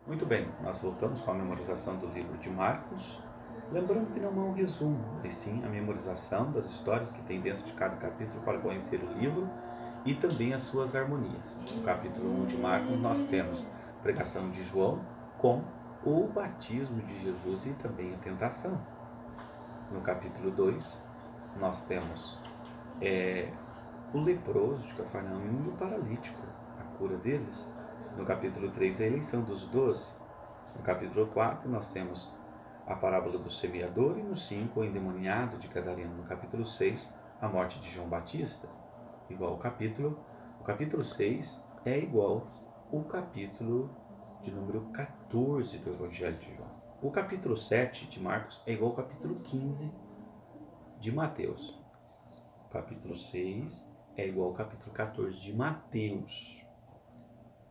Muito bem, nós voltamos com a memorização do livro de Marcos, lembrando que não é um resumo, e sim a memorização das histórias que tem dentro de cada capítulo para conhecer o livro e também as suas harmonias. No capítulo 1 de Marcos nós temos a pregação de João com o batismo de Jesus e também a tentação. No capítulo 2 nós temos o leproso de Cafarnaum e o paralítico, a cura deles. No capítulo 3 a eleição dos 12. No capítulo 4 nós temos a parábola do semeador e no 5 o endemoniado de Gadareno. No capítulo 6 a morte de João Batista. Igual o capítulo 6 é igual o capítulo de número 14 do Evangelho de João. O capítulo 7 de Marcos é igual ao capítulo 15 de Mateus. O capítulo 6 é igual ao capítulo 14 de Mateus.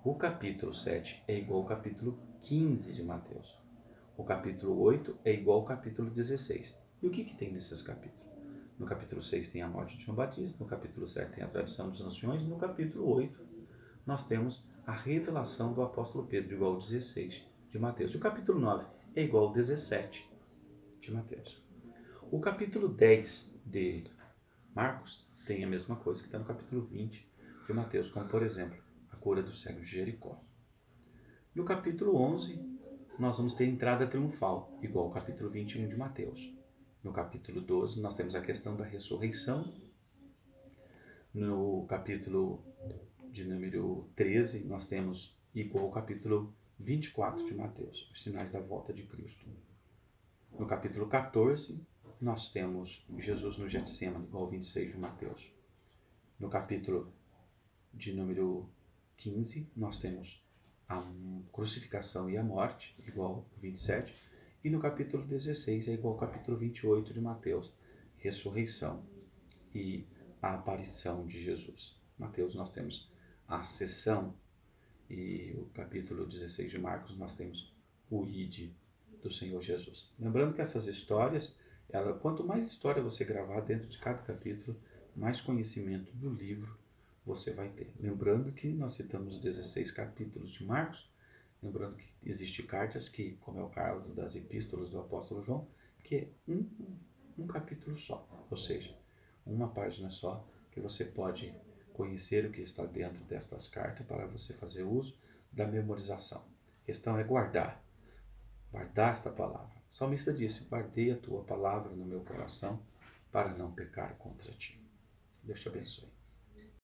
O capítulo 7 é igual ao capítulo 15 de Mateus. O capítulo 8 é igual ao capítulo 16. E o que tem nesses capítulos? No capítulo 6 tem a morte de João Batista, no capítulo 7 tem a tradição dos anciões, e no capítulo 8 nós temos a revelação do apóstolo Pedro, igual ao 16 de Mateus. E o capítulo 9 é igual ao 17 de Mateus. O capítulo 10 de Marcos tem a mesma coisa que está no capítulo 20 de Mateus, como por exemplo, a cura do cego de Jericó. No capítulo 11, nós vamos ter a entrada triunfal, igual ao capítulo 21 de Mateus. No capítulo 12, nós temos a questão da ressurreição. No capítulo de número 13, nós temos igual ao capítulo 24 de Mateus, os sinais da volta de Cristo. No capítulo 14, nós temos Jesus no Getsemane, igual ao 26 de Mateus. No capítulo de número 15, nós temos a crucificação e a morte, igual ao 27. E no capítulo 16 é igual ao capítulo 28 de Mateus, ressurreição e a aparição de Jesus. Mateus nós temos a ascensão e o capítulo 16 de Marcos nós temos o ide do Senhor Jesus. Lembrando que essas histórias, quanto mais história você gravar dentro de cada capítulo, mais conhecimento do livro você vai ter. Lembrando que nós citamos 16 capítulos de Marcos, lembrando que existem cartas que, como é o caso das epístolas do apóstolo João, que é um capítulo só, ou seja, uma página só, que você pode conhecer o que está dentro destas cartas para você fazer uso da memorização. A questão é guardar esta palavra. O salmista disse: guardei a tua palavra no meu coração para não pecar contra ti. Deus te abençoe.